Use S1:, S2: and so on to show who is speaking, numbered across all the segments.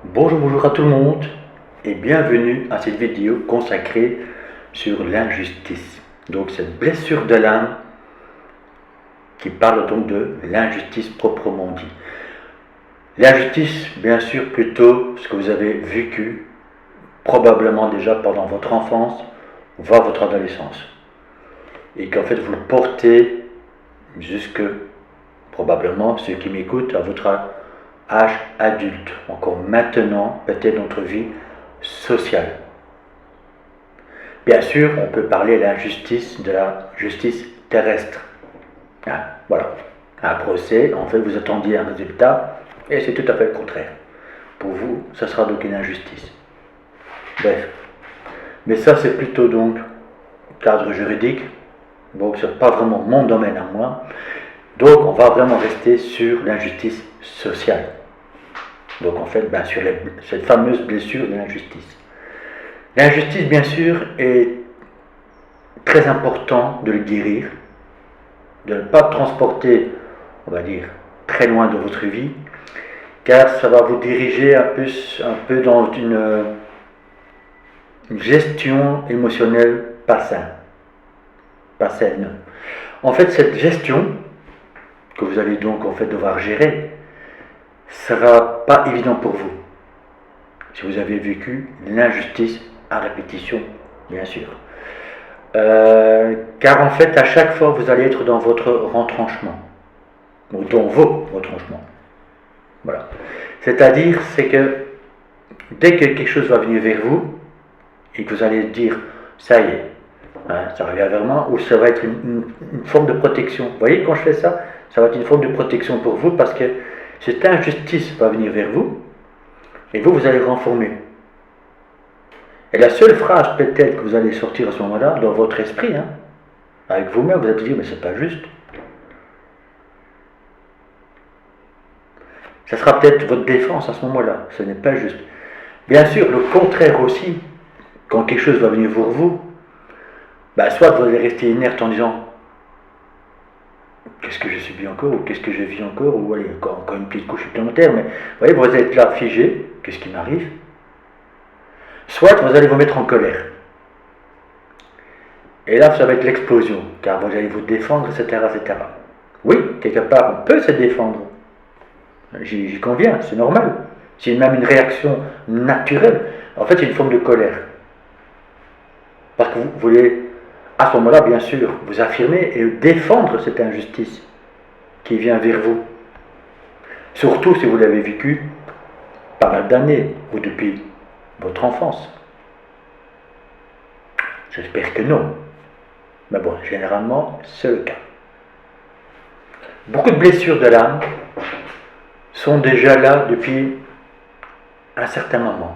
S1: Bonjour à tout le monde et bienvenue à cette vidéo consacrée sur l'injustice. Donc cette blessure de l'âme qui parle donc de l'injustice proprement dit. L'injustice, bien sûr, plutôt ce que vous avez vécu probablement déjà pendant votre enfance, voire votre adolescence. Et qu'en fait vous le portez jusque, probablement, ceux qui m'écoutent, à votre âge adulte, encore maintenant, peut-être notre vie sociale. Bien sûr, on peut parler de l'injustice, de la justice terrestre. Voilà. Un procès, en fait, vous attendiez un résultat, et c'est tout à fait le contraire. Pour vous, ça sera donc une injustice. Bref. Mais ça, c'est plutôt donc cadre juridique, donc c'est pas vraiment mon domaine à moi. Donc, on va vraiment rester sur l'injustice sociale. Donc, en fait, sur cette fameuse blessure de l'injustice. L'injustice, bien sûr, est très important de le guérir, de ne pas transporter, on va dire, très loin de votre vie, car ça va vous diriger un peu dans une gestion émotionnelle pas saine. En fait, cette gestion que vous allez donc en fait devoir gérer sera pas évident pour vous si vous avez vécu l'injustice à répétition, bien sûr. Car en fait, à chaque fois, vous allez être dans votre retranchement, ou dans vos retranchements. Voilà. C'est-à-dire, c'est que dès que quelque chose va venir vers vous, et que vous allez dire, ça y est, ça revient vers moi, ou ça va être une forme de protection. Vous voyez, quand je fais ça, ça va être une forme de protection pour vous, parce que cette injustice va venir vers vous, et vous allez renformer. Et la seule phrase peut-être que vous allez sortir à ce moment-là, dans votre esprit, avec vous-même, vous allez dire, mais c'est pas juste. Ça sera peut-être votre défense à ce moment-là, ce n'est pas juste. Bien sûr, le contraire aussi, quand quelque chose va venir pour vous, soit vous allez rester inerte en disant, qu'est-ce que je subis encore, ou qu'est-ce que je vis encore, ou allez, encore une petite couche supplémentaire, mais vous voyez, vous êtes là figé, qu'est-ce qui m'arrive? Soit vous allez vous mettre en colère. Et là, ça va être l'explosion, car vous allez vous défendre, etc., etc. Oui, quelque part, on peut se défendre. J'y conviens, c'est normal. C'est même une réaction naturelle. En fait, c'est une forme de colère. Parce que vous voulez, à ce moment-là, bien sûr, vous affirmer et défendre cette injustice qui vient vers vous. Surtout si vous l'avez vécu pas mal d'années, ou depuis votre enfance. J'espère que non. Mais bon, généralement, c'est le cas. Beaucoup de blessures de l'âme sont déjà là depuis un certain moment.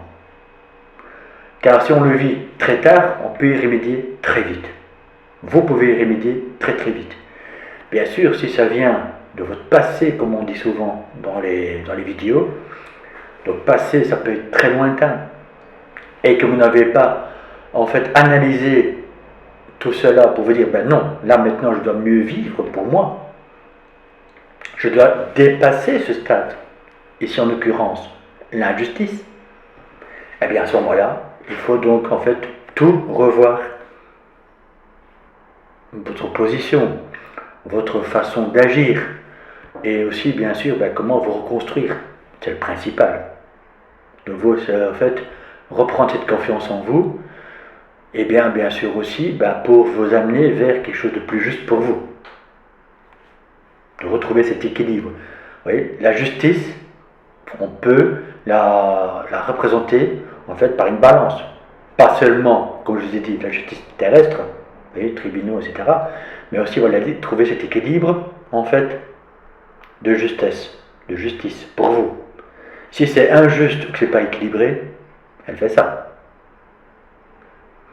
S1: Car si on le vit très tard, on peut y remédier très vite. Vous pouvez y remédier très très vite. Bien sûr, si ça vient de votre passé, comme on dit souvent dans les vidéos, donc passé, ça peut être très lointain, et que vous n'avez pas en fait analysé tout cela pour vous dire, non, là maintenant je dois mieux vivre pour moi. Je dois dépasser ce stade. Ici en l'occurrence, l'injustice. Eh bien à ce moment-là, il faut donc en fait tout revoir. Votre position, votre façon d'agir, et aussi bien sûr comment vous reconstruire. C'est le principal. De vous, c'est en fait reprendre cette confiance en vous, et bien sûr aussi pour vous amener vers quelque chose de plus juste pour vous. De retrouver cet équilibre. Vous voyez, la justice, on peut la représenter en fait par une balance. Pas seulement, comme je vous ai dit, la justice terrestre, vous voyez, tribunaux, etc. Mais aussi, voilà, trouver cet équilibre, en fait, de justice pour vous. Si c'est injuste ou que ce n'est pas équilibré, elle fait ça.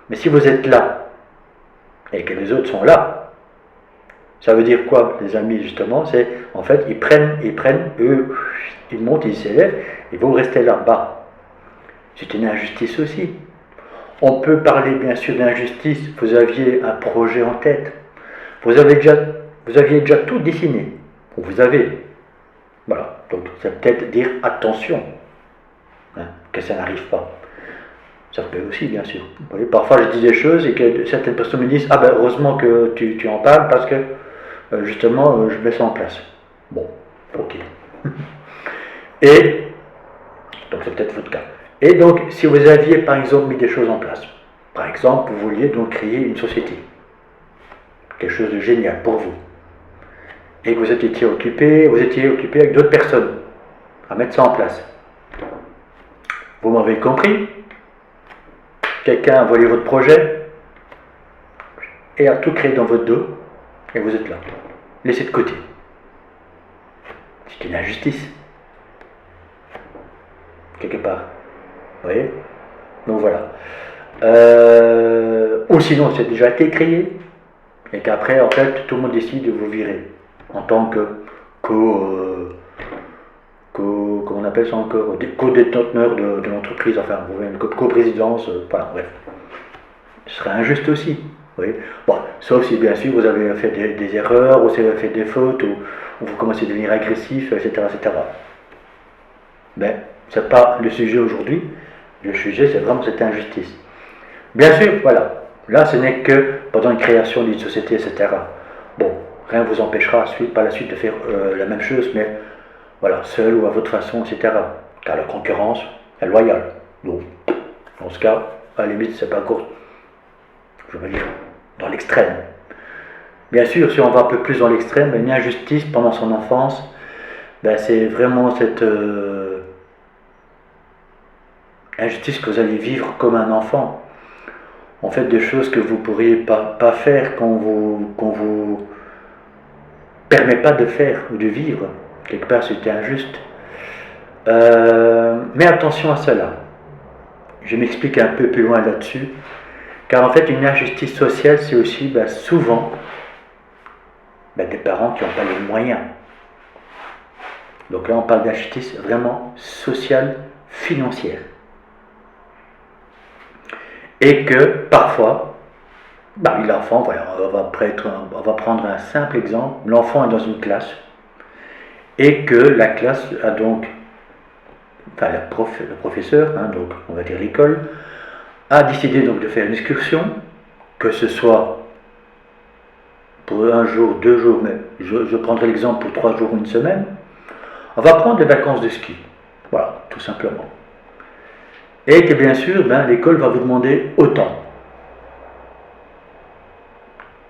S1: Mais si vous êtes là, et que les autres sont là, ça veut dire quoi, les amis, justement? C'est, en fait, ils prennent, eux, ils montent, ils s'élèvent, et vous restez là-bas. C'est une injustice aussi. On peut parler bien sûr d'injustice. Vous aviez un projet en tête. Vous aviez déjà tout dessiné. Vous avez. Voilà. Donc, ça peut-être dire attention. hein, que ça n'arrive pas. Ça peut aussi, bien sûr. Vous voyez, parfois je dis des choses et que certaines personnes me disent « Ah ben heureusement que tu en parles parce que justement je mets ça en place. » Bon, ok. Et, donc c'est peut-être votre cas. Et donc, si vous aviez par exemple mis des choses en place, par exemple, vous vouliez donc créer une société, quelque chose de génial pour vous, et que vous étiez occupé avec d'autres personnes à mettre ça en place. Vous m'avez compris? Quelqu'un a volé votre projet et a tout créé dans votre dos, et vous êtes là, laissé de côté. C'est une injustice, quelque part. Vous voyez? Donc voilà. Ou sinon, c'est déjà été créé, et qu'après, en fait, tout le monde décide de vous virer en tant que comment on appelle ça encore, co-détenteur de l'entreprise, enfin, vous voyez, une co-présidence, voilà, bref. Ce serait injuste aussi. Oui. Bon, sauf si bien sûr vous avez fait des erreurs, ou si vous avez fait des fautes, ou vous commencez à devenir agressif, etc. etc. Mais ce n'est pas le sujet aujourd'hui. Le sujet, c'est vraiment cette injustice. Bien sûr, voilà. Là, ce n'est que pendant une création d'une société, etc. Bon, rien ne vous empêchera par la suite de faire la même chose, mais voilà, seul ou à votre façon, etc. Car la concurrence est loyale. Donc, dans ce cas, à la limite, c'est pas encore, je veux dire, dans l'extrême. Bien sûr, si on va un peu plus dans l'extrême, une injustice pendant son enfance, ben, c'est vraiment cette injustice que vous allez vivre comme un enfant. En fait, des choses que vous ne pourriez pas faire, qu'on vous permet pas de faire ou de vivre. Quelque part, c'était injuste. Mais attention à cela. Je m'explique un peu plus loin là-dessus. Car en fait, une injustice sociale, c'est aussi souvent des parents qui n'ont pas les moyens. Donc là, on parle d'injustice vraiment sociale, financière. Et que parfois, l'enfant, voilà, on va prendre un simple exemple. L'enfant est dans une classe et que la classe a donc, enfin le professeur, hein, donc on va dire l'école, a décidé donc de faire une excursion, que ce soit pour un jour, 2 jours, mais je prendrai l'exemple pour 3 jours ou une semaine. On va prendre les vacances de ski, voilà, tout simplement. Et que bien sûr, l'école va vous demander autant.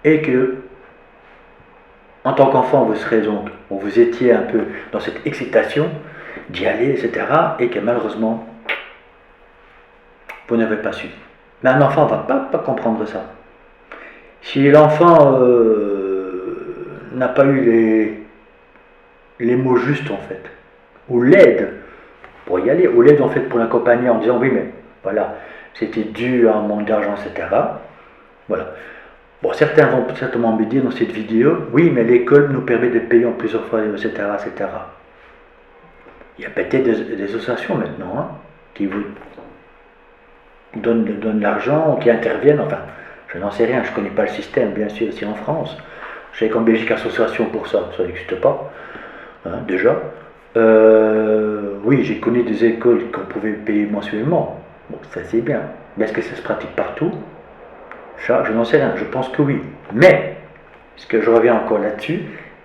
S1: Et que, en tant qu'enfant, vous étiez un peu dans cette excitation d'y aller, etc. Et que malheureusement, vous n'avez pas su. Mais un enfant ne va pas comprendre ça. Si l'enfant n'a pas eu les mots justes, en fait, ou l'aide pour y aller, ou l'aide en fait pour l'accompagner en disant oui, mais voilà, c'était dû à un manque d'argent, etc. Voilà. Bon, certains vont certainement me dire dans cette vidéo, oui, mais l'école nous permet de payer en plusieurs fois, etc., etc. Il y a peut-être des associations maintenant hein, qui vous donnent l'argent, qui interviennent, enfin, je n'en sais rien, je ne connais pas le système, bien sûr, ici en France. Je sais qu'en Belgique, association pour ça n'existe pas, hein, déjà. Oui, j'ai connu des écoles qu'on pouvait payer mensuellement. Bon, ça c'est bien. Mais est-ce que ça se pratique partout? Ça, je n'en sais rien. Je pense que oui. Mais, ce que je reviens encore là-dessus,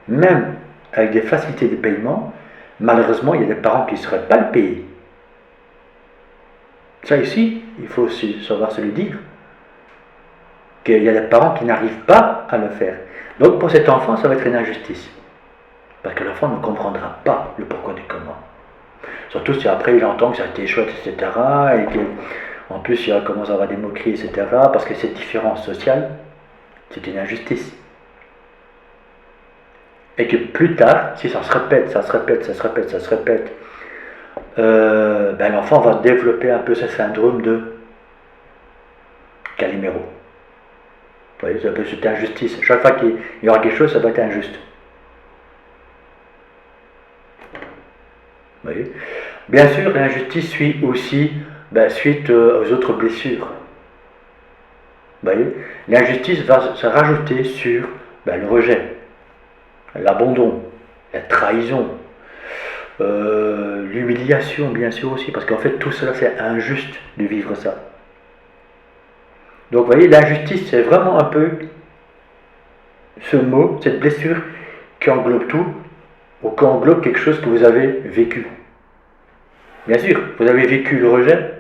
S1: même avec des facilités de paiement, malheureusement, il y a des parents qui ne sauraient pas le payer. Ça ici, il faut aussi savoir se le dire. Qu'il y a des parents qui n'arrivent pas à le faire. Donc pour cet enfant, ça va être une injustice. Parce que l'enfant ne comprendra pas le pourquoi du comment. Surtout si après il entend que ça a été chouette, etc. Et qu'en plus il commence à avoir des moqueries, etc. Parce que cette différence sociale, c'est une injustice. Et que plus tard, si ça se répète, l'enfant va développer un peu ce syndrome de Calimero. Vous voyez, ça peut être une injustice. Chaque fois qu'il y aura quelque chose, ça va être injuste. Vous voyez. Bien sûr, l'injustice suit aussi suite aux autres blessures. Vous voyez, l'injustice va se rajouter sur le rejet, l'abandon, la trahison, l'humiliation bien sûr aussi, parce qu'en fait tout cela c'est injuste de vivre ça. Donc vous voyez, l'injustice c'est vraiment un peu ce mot, cette blessure qui englobe tout, ou qui englobe quelque chose que vous avez vécu. Bien sûr, vous avez vécu le rejet,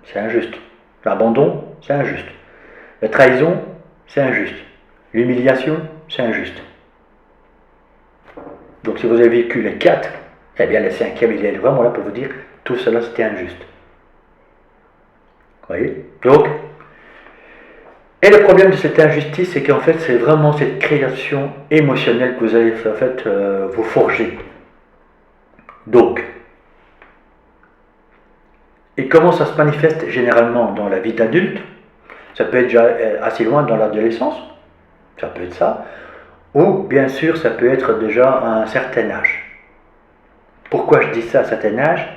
S1: c'est injuste. L'abandon, c'est injuste. La trahison, c'est injuste. L'humiliation, c'est injuste. Donc si vous avez vécu les 4, eh bien le 5e, il est vraiment là pour vous dire tout cela c'était injuste. Vous voyez? Donc, et le problème de cette injustice, c'est qu'en fait c'est vraiment cette création émotionnelle que vous allez en fait vous forger. Donc, et comment ça se manifeste généralement dans la vie d'adulte? Ça peut être déjà assez loin dans l'adolescence, ça peut être ça, ou bien sûr ça peut être déjà à un certain âge. Pourquoi je dis ça à un certain âge?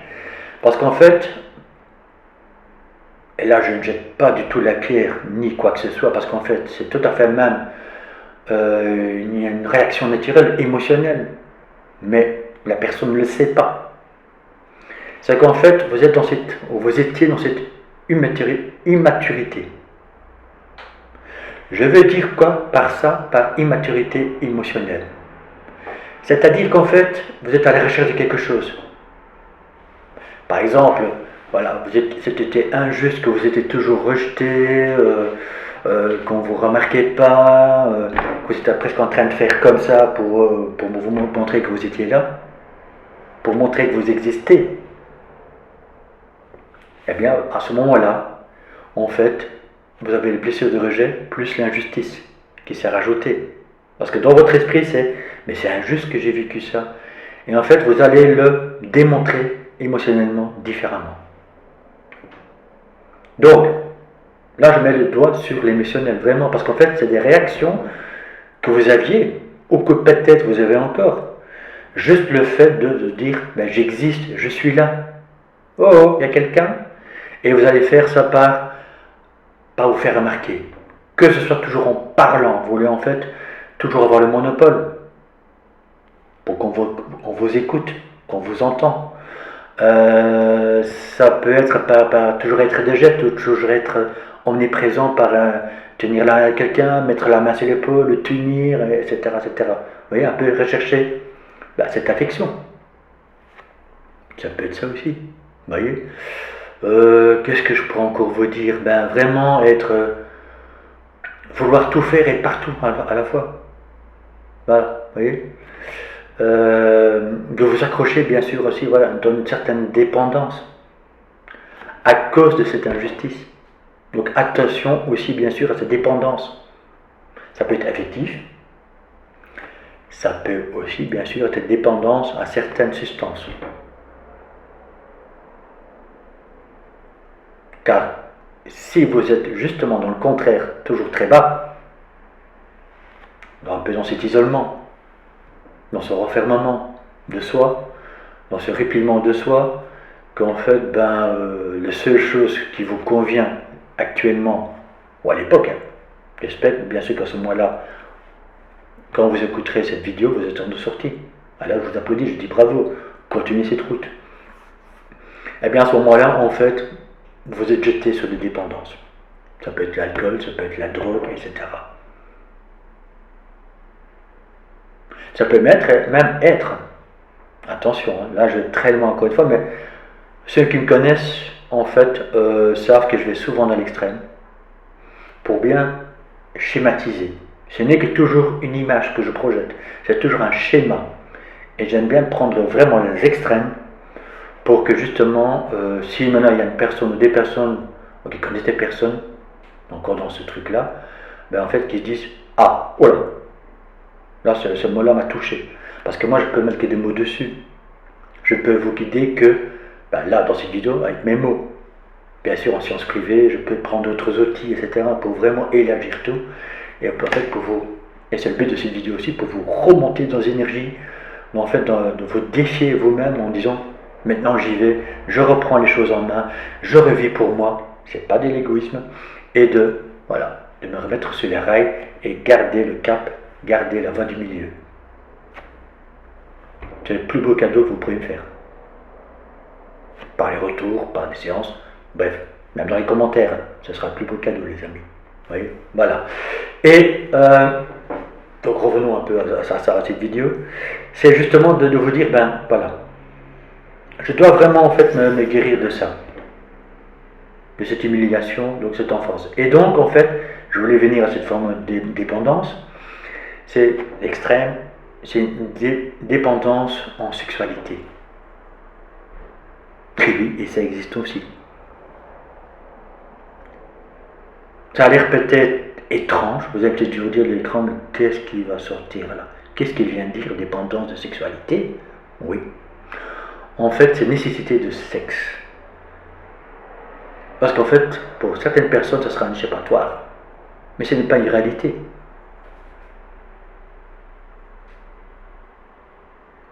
S1: Parce qu'en fait, et là je ne jette pas du tout la pierre ni quoi que ce soit, parce qu'en fait c'est tout à fait même une réaction naturelle, émotionnelle, mais la personne ne le sait pas. C'est qu'en fait vous étiez dans cette immaturité. Je veux dire quoi par ça? Par immaturité émotionnelle. C'est-à-dire qu'en fait, vous êtes à la recherche de quelque chose. Par exemple, voilà, c'était injuste que vous étiez toujours rejeté, qu'on ne vous remarquait pas, que vous étiez presque en train de faire comme ça pour vous montrer que vous étiez là, pour montrer que vous existez. Eh bien, à ce moment-là, en fait, vous avez les blessures de rejet plus l'injustice qui s'est rajoutée. Parce que dans votre esprit, c'est « mais c'est injuste que j'ai vécu ça ». Et en fait, vous allez le démontrer émotionnellement différemment. Donc, là, je mets le doigt sur l'émotionnel, vraiment, parce qu'en fait, c'est des réactions que vous aviez, ou que peut-être vous avez encore. Juste le fait de dire ben, « j'existe, je suis là ». Oh, il y a quelqu'un. Et vous allez faire ça par vous faire remarquer. Que ce soit toujours en parlant, vous voulez en fait toujours avoir le monopole pour qu'on vous écoute, qu'on vous entend. Ça peut être pas toujours être de jet, toujours être omniprésent par tenir là à quelqu'un, mettre la main sur l'épaule, le tenir, etc., etc. Vous voyez, un peu rechercher cette affection. Ça peut être ça aussi. Vous voyez. Qu'est-ce que je pourrais encore vous dire? Ben vraiment vouloir tout faire et partout à la fois. Voilà, vous voyez. De vous accrocher bien sûr aussi, voilà, dans une certaine dépendance à cause de cette injustice. Donc attention aussi bien sûr à cette dépendance. Ça peut être affectif. Ça peut aussi bien sûr être dépendance à certaines substances. Car si vous êtes justement dans le contraire, toujours très bas, un peu dans cet isolement, dans ce renfermement de soi, dans ce repliement de soi, qu'en fait, la seule chose qui vous convient actuellement, ou à l'époque, j'espère bien sûr qu'à ce moment-là, quand vous écouterez cette vidéo, vous êtes en sortie. Alors je vous applaudis, je dis bravo, continuez cette route. Et bien à ce moment-là, en fait, vous êtes jeté sur des dépendances. Ça peut être l'alcool, ça peut être la drogue, etc. Ça peut même être, attention, là je vais très loin encore une fois, mais ceux qui me connaissent, en fait, savent que je vais souvent dans l'extrême, pour bien schématiser. Ce n'est que toujours une image que je projette, c'est toujours un schéma. Et j'aime bien prendre vraiment les extrêmes, pour que justement, si maintenant il y a une personne ou des personnes qui connaissent des personnes, encore dans ce truc-là, en fait, qui se disent « Ah, oh là, ce mot-là m'a touché. » Parce que moi, je peux mettre des mots dessus. Je peux vous guider que, là, dans cette vidéo, avec mes mots. Bien sûr, en sciences privées, je peux prendre d'autres outils, etc., pour vraiment élargir tout. Et en fait, et c'est le but de cette vidéo aussi, pour vous remonter dans l'énergie, en fait, de vous défier vous-même en disant « Maintenant, j'y vais, je reprends les choses en main, je revis pour moi. » C'est pas de l'égoïsme. Et de me remettre sur les rails et garder le cap, garder la voie du milieu. C'est le plus beau cadeau que vous pouvez me faire. Par les retours, par des séances, bref, même dans les commentaires, ce sera le plus beau cadeau, les amis. Vous voyez, voilà. Et donc revenons un peu à cette vidéo. C'est justement de vous dire, ben voilà, je dois vraiment en fait me guérir de ça, de cette humiliation, donc cette enfance. Et donc en fait, je voulais venir à cette forme de dépendance. C'est extrême, c'est une dépendance en sexualité. Et oui, et ça existe aussi. Ça a l'air peut-être étrange, vous allez peut-être vous dire l'écran, mais qu'est-ce qui va sortir là? Qu'est-ce qu'il vient de dire, dépendance de sexualité? Oui. En fait, c'est nécessité de sexe. Parce qu'en fait, pour certaines personnes, ça sera un échappatoire. Mais ce n'est pas une réalité.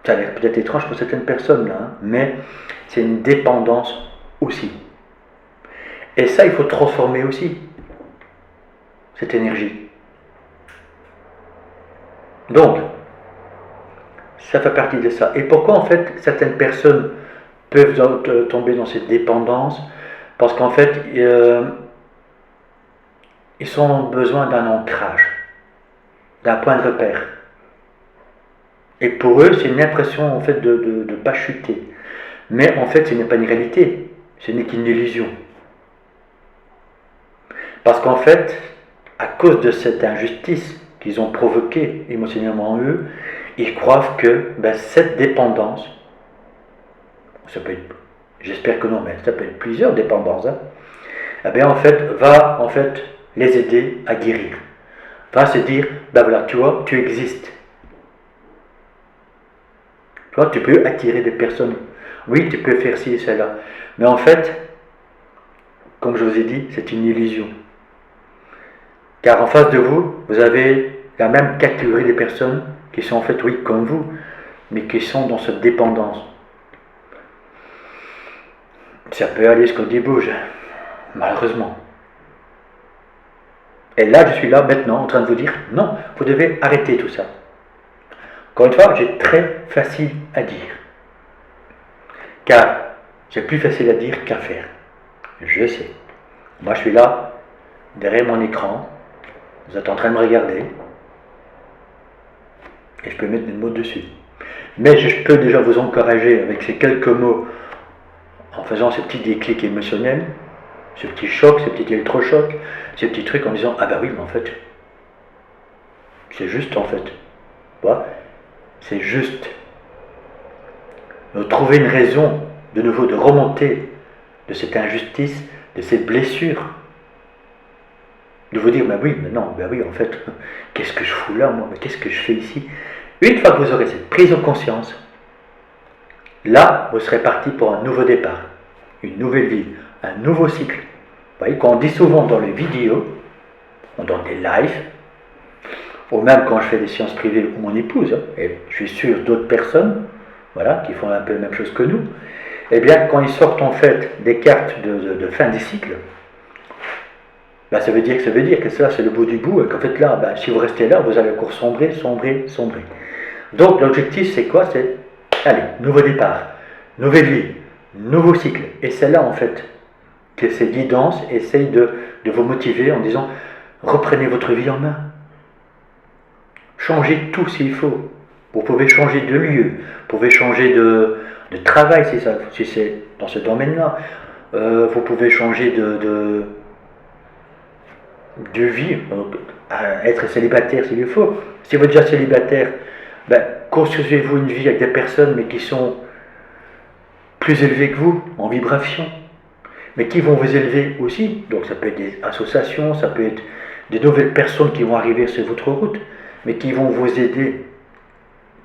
S1: Ça a l'air peut-être étrange pour certaines personnes, là, hein, mais c'est une dépendance aussi. Et ça, il faut transformer aussi, cette énergie. Donc, ça fait partie de ça. Et pourquoi, en fait, certaines personnes peuvent tomber dans cette dépendance? Parce qu'en fait, ils ont besoin d'un ancrage, d'un point de repère. Et pour eux, c'est une impression en fait de ne pas chuter. Mais en fait, ce n'est pas une réalité, ce n'est qu'une illusion. Parce qu'en fait, à cause de cette injustice qu'ils ont provoquée émotionnellement en eux, ils croient que cette dépendance, ça peut être, j'espère que non, mais ça peut être plusieurs dépendances, hein, eh bien en fait, va en fait les aider à guérir. Va se dire, ben voilà, tu vois, tu existes. Tu vois, tu peux attirer des personnes. Oui, tu peux faire ci et cela. Mais en fait, comme je vous ai dit, c'est une illusion. Car en face de vous, vous avez la même catégorie de personnes qui sont en fait, oui, comme vous, mais qui sont dans cette dépendance. Ça peut aller jusqu'au débouge, malheureusement. Et là, je suis là maintenant en train de vous dire, non, vous devez arrêter tout ça. Encore une fois, c'est très facile à dire. Car c'est plus facile à dire qu'à faire. Je sais. Moi, je suis là, derrière mon écran. Vous êtes en train de me regarder. Et je peux mettre des mots dessus. Mais je peux déjà vous encourager avec ces quelques mots, en faisant ces petits déclics émotionnels, ce petit choc, ce petit électrochoc, ces petits trucs en disant, ah bah oui, mais en fait, c'est juste en fait. Voilà. C'est juste. Trouver une raison, de nouveau, de remonter de cette injustice, de cette blessure. De vous dire, bah oui, mais non, bah oui, en fait, qu'est-ce que je fous là, moi, mais qu'est-ce que je fais ici? Une fois que vous aurez cette prise de conscience, là, vous serez parti pour un nouveau départ, une nouvelle vie, un nouveau cycle. Vous voyez, quand on dit souvent dans les vidéos, on donne des lives, ou même quand je fais des séances privées ou mon épouse, et je suis sûr d'autres personnes, voilà, qui font un peu la même chose que nous, eh bien, quand ils sortent en fait des cartes de fin des cycles, ben, ça veut dire que ça, c'est le bout du bout, et qu'en fait là, ben, si vous restez là, vous allez encore sombrer. Donc l'objectif, c'est quoi? C'est, allez, nouveau départ, nouvelle vie, nouveau cycle. Et c'est là, en fait, que ces guidances essayent de vous motiver en disant, reprenez votre vie en main. Changez tout s'il faut. Vous pouvez changer de lieu, vous pouvez changer de travail si c'est dans ce domaine-là. Vous pouvez changer de vie, être célibataire s'il le faut. Si vous êtes déjà célibataire, ben, construisez-vous une vie avec des personnes mais qui sont plus élevées que vous, en vibration, mais qui vont vous élever aussi. Donc ça peut être des associations, ça peut être des nouvelles personnes qui vont arriver sur votre route, mais qui vont vous aider.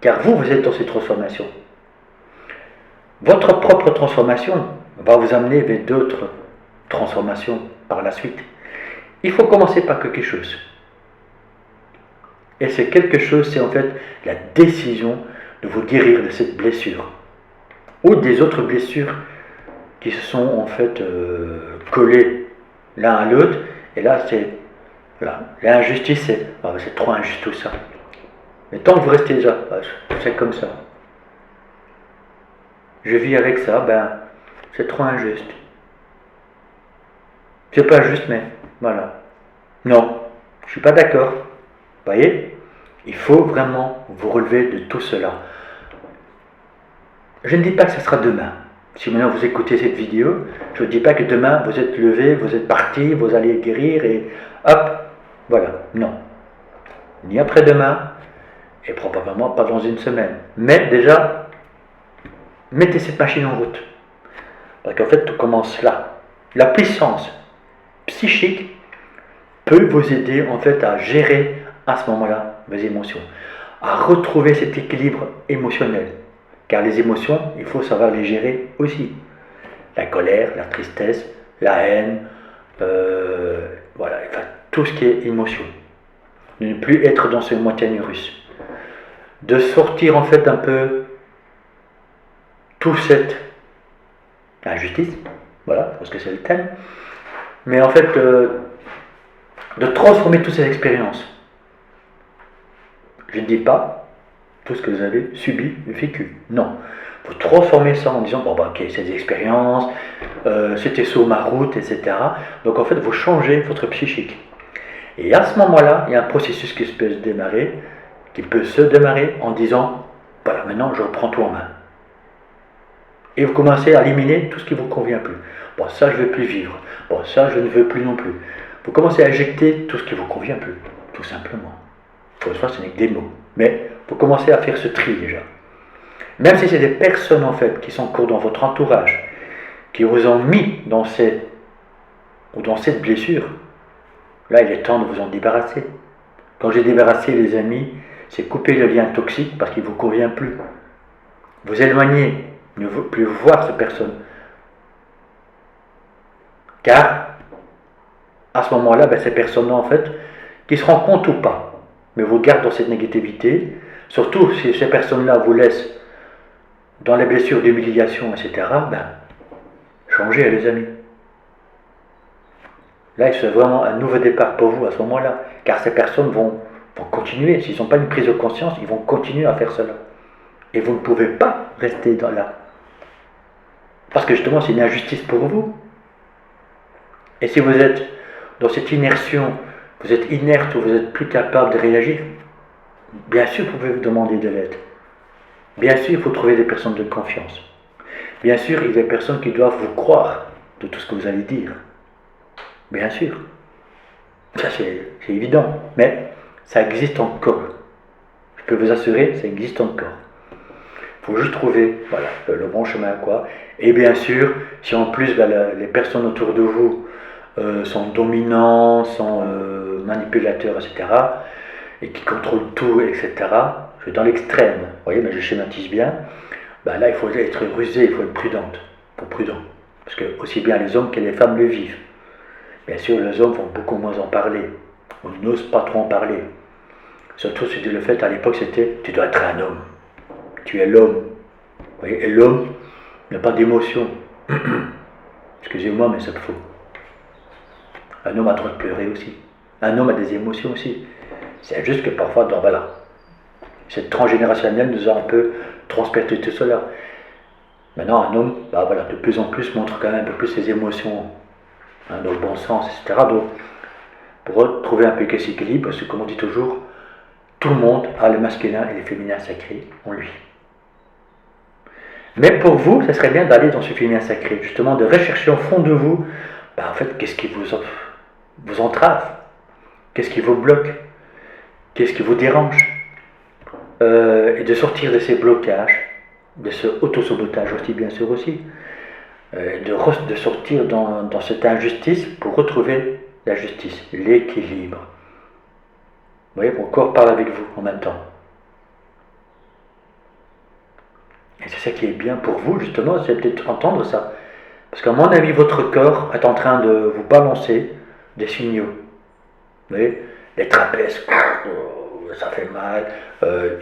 S1: Car vous êtes dans cette transformation. Votre propre transformation va vous amener vers d'autres transformations par la suite. Il faut commencer par quelque chose. Et c'est quelque chose, c'est en fait la décision de vous guérir de cette blessure. Ou des autres blessures qui se sont en fait collées l'un à l'autre. Et là, c'est l'injustice, c'est trop injuste tout ça. Mais tant que vous restez déjà, c'est comme ça. je vis avec ça, ben, c'est trop injuste. C'est pas juste, mais voilà. Non, je suis pas d'accord. Vous voyez, il faut vraiment vous relever de tout cela. Je ne dis pas que ce sera demain. Si maintenant vous écoutez cette vidéo, je ne dis pas que demain vous êtes levé, vous êtes parti, vous allez guérir et hop, voilà. Non. Ni après-demain, et probablement pas dans une semaine. Mais déjà, mettez cette machine en route. Parce qu'en fait, tout commence là. La puissance psychique peut vous aider en fait à gérer à ce moment-là vos émotions, à retrouver cet équilibre émotionnel. Car les émotions, il faut savoir les gérer aussi. La colère, la tristesse, la haine, voilà, enfin, tout ce qui est émotion. De ne plus être dans ce montagne russe. De sortir en fait un peu toute cette injustice, voilà, parce que c'est le thème, mais en fait de transformer toutes ces expériences. Je ne dis pas tout ce que vous avez subi, vécu, non. Vous transformez ça en disant, bon bah ok, ces expériences, c'était sur ma route, etc. Donc en fait, vous changez votre psychique. Et à ce moment-là, il y a un processus qui peut se démarrer en disant, voilà, maintenant je reprends tout en main. Et vous commencez à éliminer tout ce qui ne vous convient plus. Bon, ça je ne veux plus vivre. Bon, ça je ne veux plus non plus. Vous commencez à éjecter tout ce qui ne vous convient plus, tout simplement. Pour ça, ce n'est que des mots. Mais vous commencez à faire ce tri déjà. Même si c'est des personnes en fait qui sont encore dans votre entourage, qui vous ont mis dans cette blessure, là il est temps de vous en débarrasser. Quand j'ai débarrassé les amis, c'est couper le lien toxique parce qu'il ne vous convient plus. Vous éloigner, ne plus voir cette personne. Car, à ce moment-là, ces personnes-là, en fait, qui se rendent compte ou pas, mais vous gardent dans cette négativité, surtout si ces personnes-là vous laissent dans les blessures d'humiliation, etc., changez les amis. Là, c'est vraiment un nouveau départ pour vous à ce moment-là, car ces personnes vont continuer. S'ils n'ont pas une prise de conscience, ils vont continuer à faire cela. Et vous ne pouvez pas rester là. Parce que justement, c'est une injustice pour vous. Et si vous êtes dans cette inertion, vous êtes inerte ou vous n'êtes plus capable de réagir, bien sûr, vous pouvez vous demander de l'aide. Bien sûr, il faut trouver des personnes de confiance. Bien sûr, il y a des personnes qui doivent vous croire de tout ce que vous allez dire. Bien sûr. Ça, c'est évident. Mais ça existe encore. Je peux vous assurer, ça existe encore. Il faut juste trouver voilà, le bon chemin, quoi. Et bien sûr, si en plus les personnes autour de vous sont dominants, sont manipulateurs, etc., et qui contrôlent tout, etc., je suis dans l'extrême, vous voyez, mais je schématise bien, là il faut être rusé, il faut être prudent. Parce que aussi bien les hommes que les femmes le vivent. Bien sûr, les hommes vont beaucoup moins en parler. On n'ose pas trop en parler. Surtout, c'était le fait, à l'époque, c'était, tu dois être un homme. Tu es l'homme. Vous voyez, et l'homme n'a pas d'émotion. Excusez-moi, mais c'est faux. Un homme a le droit de pleurer aussi. Un homme a des émotions aussi. C'est juste que parfois, cette transgénérationnelle nous a un peu transperté tout cela. Maintenant, un homme, de plus en plus, montre quand même un peu plus ses émotions, dans le bon sens, etc. Donc, pour retrouver un peu cet équilibre, parce que comme on dit toujours, tout le monde a le masculin et le féminin sacré en lui. Mais pour vous, ça serait bien d'aller dans ce féminin sacré, justement de rechercher au fond de vous, en fait, qu'est-ce qui vous entrave, qu'est-ce qui vous bloque, qu'est-ce qui vous dérange, et de sortir de ces blocages, de ce auto-sabotage aussi, bien sûr aussi, de sortir dans cette injustice pour retrouver la justice, l'équilibre. Vous voyez, mon corps parle avec vous en même temps. Et c'est ça qui est bien pour vous, justement, c'est peut-être entendre ça. Parce qu'à mon avis, votre corps est en train de vous balancer des signaux. Vous voyez, les trapèzes, ça fait mal.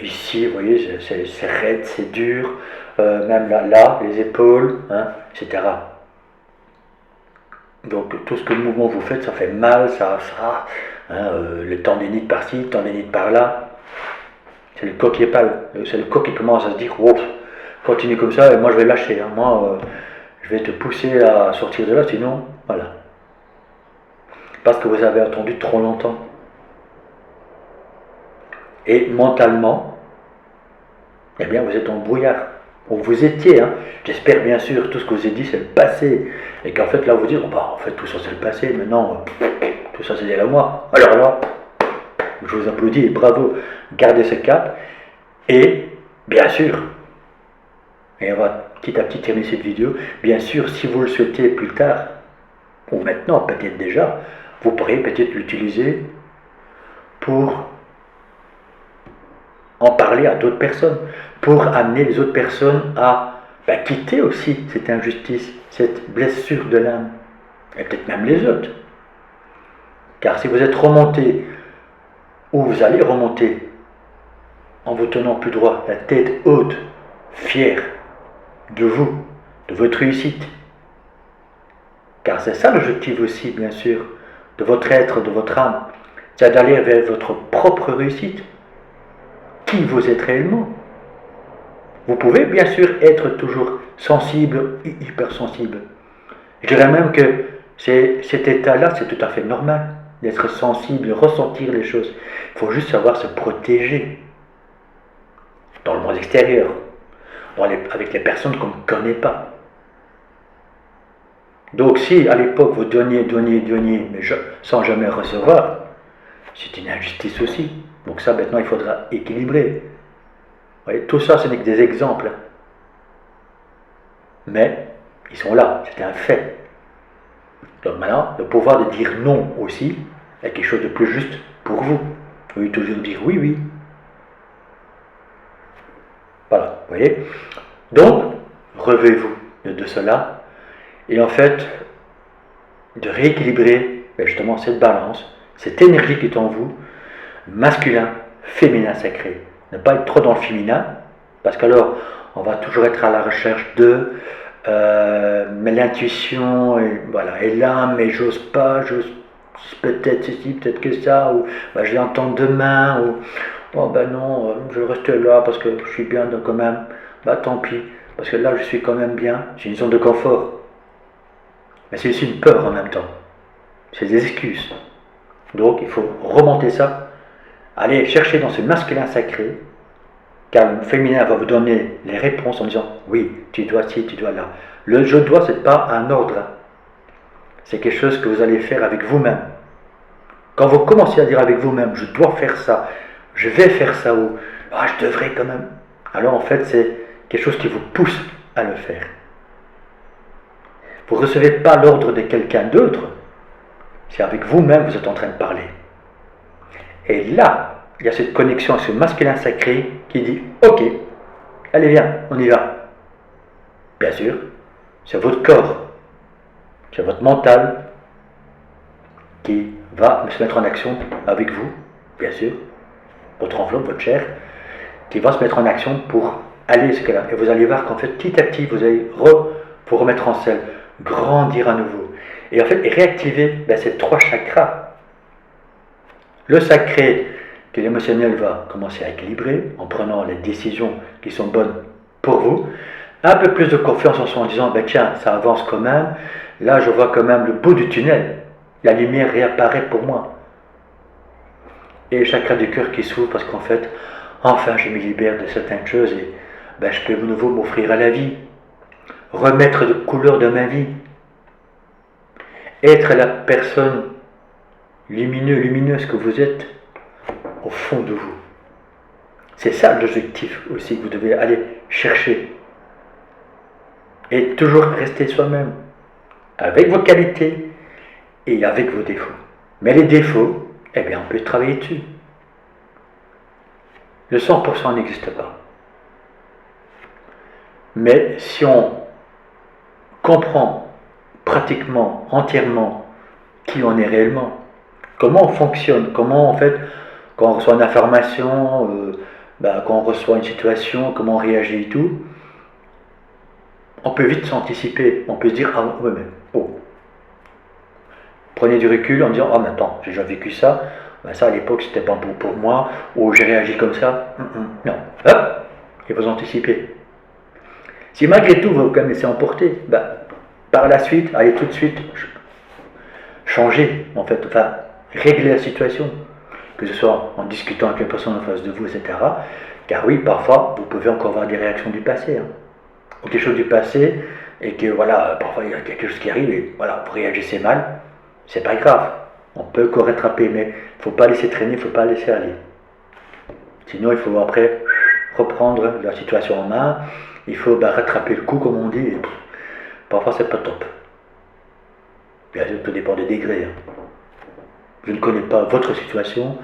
S1: Ici, vous voyez, c'est raide, c'est dur. Même là, les épaules, etc. Donc tout ce que le mouvement vous fait, ça fait mal, le tendinite par-ci, le tendinite par-là. C'est le corps qui est pâle. C'est le corps qui commence à se dire, oh, continue comme ça et moi je vais lâcher. Hein. Moi, je vais te pousser à sortir de là, sinon, voilà. Parce que vous avez attendu trop longtemps. Et mentalement, eh bien, vous êtes en brouillard. Ou vous étiez, hein. J'espère bien sûr, tout ce que vous avez dit, c'est le passé. Et qu'en fait, là, vous dites, oh, bah, en fait, tout ça, c'est le passé. Maintenant, tout ça, c'est derrière moi. Alors là, je vous applaudis et bravo. Gardez ce cap. Et, bien sûr, et on va petit à petit terminer cette vidéo, bien sûr, si vous le souhaitez plus tard, ou maintenant, peut-être déjà, vous pourrez peut-être l'utiliser pour en parler à d'autres personnes, pour amener les autres personnes à quitter aussi cette injustice, cette blessure de l'âme, et peut-être même les autres. Car si vous êtes remonté, ou vous allez remonter, en vous tenant plus droit, la tête haute, fier de vous, de votre réussite, car c'est ça l'objectif aussi, bien sûr, de votre être, de votre âme, c'est d'aller vers votre propre réussite, qui vous êtes réellement. Vous pouvez bien sûr être toujours sensible, hypersensible. Je dirais même que cet état-là, c'est tout à fait normal, d'être sensible, de ressentir les choses. Il faut juste savoir se protéger dans le monde extérieur, avec les personnes qu'on ne connaît pas. Donc si à l'époque vous donniez, mais sans jamais recevoir, c'est une injustice aussi. Donc ça maintenant il faudra équilibrer. Vous voyez, tout ça ce n'est que des exemples. Mais ils sont là, c'est un fait. Donc maintenant, le pouvoir de dire non aussi est quelque chose de plus juste pour vous. Vous pouvez toujours dire oui, oui. Voilà, vous voyez. Donc, revez-vous de cela. Et en fait, de rééquilibrer justement cette balance, cette énergie qui est en vous, masculin, féminin sacré. Ne pas être trop dans le féminin, parce qu'alors, on va toujours être à la recherche de mais l'intuition, et voilà, et là, mais j'ose pas, j'ose peut-être ceci, peut-être que ça, ou je vais entendre demain, ou oh ben non, je reste là parce que je suis bien quand même, tant pis, parce que là je suis quand même bien, j'ai une zone de confort. Mais c'est aussi une peur en même temps. C'est des excuses. Donc il faut remonter ça, aller chercher dans ce masculin sacré, car le féminin va vous donner les réponses en disant oui, tu dois ci, tu dois là. Le je dois, c'est pas un ordre. C'est quelque chose que vous allez faire avec vous-même. Quand vous commencez à dire avec vous-même, je dois faire ça, je vais faire ça, ou je devrais quand même. Alors en fait, c'est quelque chose qui vous pousse à le faire. Vous ne recevez pas l'ordre de quelqu'un d'autre, c'est avec vous-même que vous êtes en train de parler. Et là, il y a cette connexion à ce masculin sacré qui dit ok, allez viens, on y va. Bien sûr, c'est votre corps, c'est votre mental qui va se mettre en action avec vous, bien sûr, votre enveloppe, votre chair, qui va se mettre en action pour aller ce là. Et vous allez voir qu'en fait, petit à petit, vous allez vous remettre en selle, grandir à nouveau. Et en fait, réactiver ces trois chakras. Le sacré, que l'émotionnel va commencer à équilibrer en prenant les décisions qui sont bonnes pour vous. Un peu plus de confiance en soi en disant, tiens, ça avance quand même. Là, je vois quand même le bout du tunnel. La lumière réapparaît pour moi. Et le chakra du cœur qui s'ouvre parce qu'en fait, enfin, je me libère de certaines choses et je peux de nouveau m'offrir à la vie. Remettre de couleur de ma vie. Être la personne lumineuse que vous êtes au fond de vous. C'est ça l'objectif aussi que vous devez aller chercher. Et toujours rester soi-même, avec vos qualités et avec vos défauts. Mais les défauts, on peut travailler dessus. Le 100% n'existe pas. Mais si on comprend pratiquement, entièrement, qui on est réellement, comment on fonctionne, comment en fait, quand on reçoit une information, quand on reçoit une situation, comment on réagit et tout, on peut vite s'anticiper, on peut se dire, mais prenez du recul en disant, mais attends, j'ai déjà vécu ça, ça à l'époque c'était pas bon pour moi, ou j'ai réagi comme ça, non, hop, et vous anticipez. Si malgré tout vous vous laissez emporter, ben, par la suite, allez tout de suite changer, en fait, enfin, régler la situation, que ce soit en discutant avec les personnes en face de vous, etc. Car oui, parfois, vous pouvez encore avoir des réactions du passé, hein, ou quelque chose du passé, et que voilà, parfois il y a quelque chose qui arrive, et voilà, vous réagissez mal, c'est pas grave, on peut encore rattraper, mais il ne faut pas laisser traîner, il ne faut pas laisser aller. Sinon, il faut après reprendre la situation en main, il faut rattraper le coup, comme on dit, et parfois c'est pas top. Bien sûr, tout dépend des degrés. Hein. Je ne connais pas votre situation,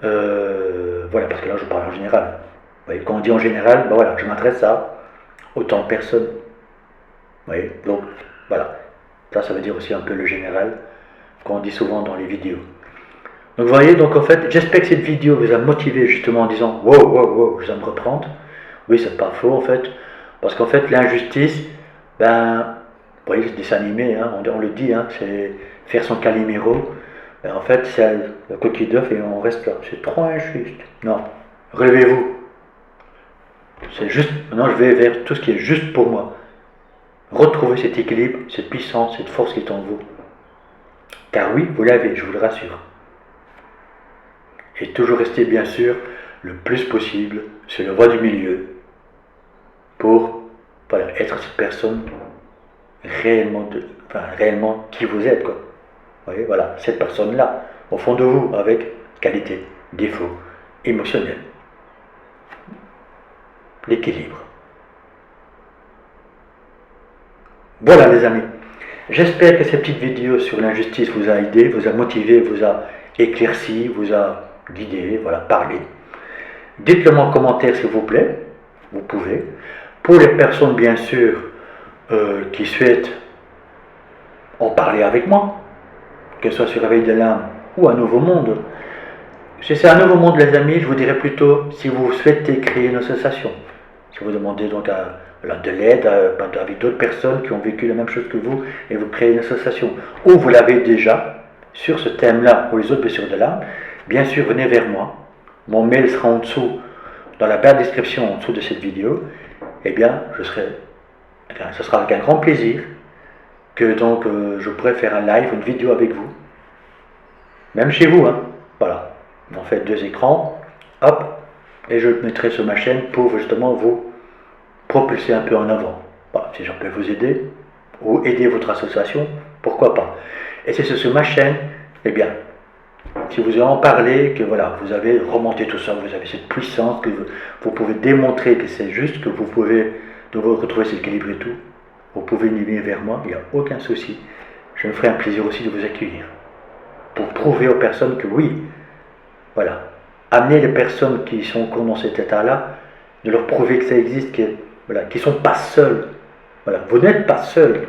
S1: voilà, parce que là je parle en général. Vous voyez, quand on dit en général, ben voilà, je m'adresse à autant de personnes. Vous voyez, donc voilà, ça veut dire aussi un peu le général qu'on dit souvent dans les vidéos. Donc vous voyez, donc en fait, j'espère que cette vidéo vous a motivé justement en disant wow, wow, wow, je dois me reprendre. Oui, c'est pas faux en fait, parce qu'en fait l'injustice, ben, vous voyez, ce dessin animé, hein, on le dit, hein, c'est faire son Calimero. Ben, en fait, c'est la coquille d'œuf et on reste là. C'est trop injuste. Non, relevez-vous. C'est juste, maintenant je vais vers tout ce qui est juste pour moi. Retrouvez cet équilibre, cette puissance, cette force qui est en vous. Car oui, vous l'avez, je vous le rassure. Et toujours rester bien sûr le plus possible sur la voie du milieu pour voilà, être cette personne réellement, réellement qui vous êtes. Quoi. Vous voyez, voilà, cette personne-là, au fond de vous, avec qualité, défaut, émotionnel. L'équilibre. Voilà les amis. J'espère que cette petite vidéo sur l'injustice vous a aidé, vous a motivé, vous a éclairci, vous a guidé, voilà, parlé. Dites-le moi en commentaire s'il vous plaît, vous pouvez. Pour les personnes bien sûr qui souhaitent en parler avec moi, que ce soit sur Réveil de l'âme ou Un Nouveau Monde. Si c'est Un Nouveau Monde les amis, je vous dirais plutôt si vous souhaitez créer une association. Si vous demandez donc de l'aide avec d'autres personnes qui ont vécu la même chose que vous et vous créez une association. Ou vous l'avez déjà sur ce thème-là ou les autres blessures de l'âme, bien sûr venez vers moi. Mon mail sera en dessous, dans la barre de description en dessous de cette vidéo. Eh bien, ce sera avec un grand plaisir que donc je pourrai faire un live, une vidéo avec vous. Même chez vous, hein. Voilà. On fait 2 écrans, hop, et je mettrai sur ma chaîne pour justement vous propulser un peu en avant. Voilà, si j'en peux vous aider, ou aider votre association, pourquoi pas. Et c'est sur ma chaîne, eh bien, si vous en parlez, que voilà, vous avez remonté tout ça, vous avez cette puissance, que vous pouvez démontrer que c'est juste, que vous pouvez de vous retrouver cet équilibre et tout, vous pouvez venir vers moi, il n'y a aucun souci. Je me ferai un plaisir aussi de vous accueillir. Pour prouver aux personnes que oui, voilà, amener les personnes qui sont dans cet état-là, de leur prouver que ça existe, qu'ils ne sont pas seuls. Voilà, vous n'êtes pas seuls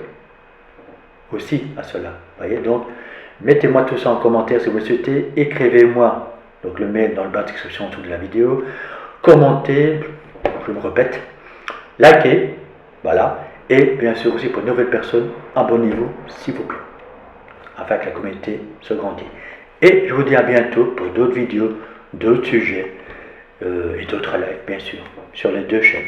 S1: aussi à cela. Voyez, donc, mettez-moi tout ça en commentaire si vous le souhaitez, écrivez-moi donc le mail dans le bas de description en dessous de la vidéo, commentez, je me répète, likez, voilà, et bien sûr aussi pour de nouvelles personnes, abonnez-vous s'il vous plaît, afin que la communauté se grandisse. Et je vous dis à bientôt pour d'autres vidéos, d'autres sujets et d'autres lives bien sûr, sur les 2 chaînes.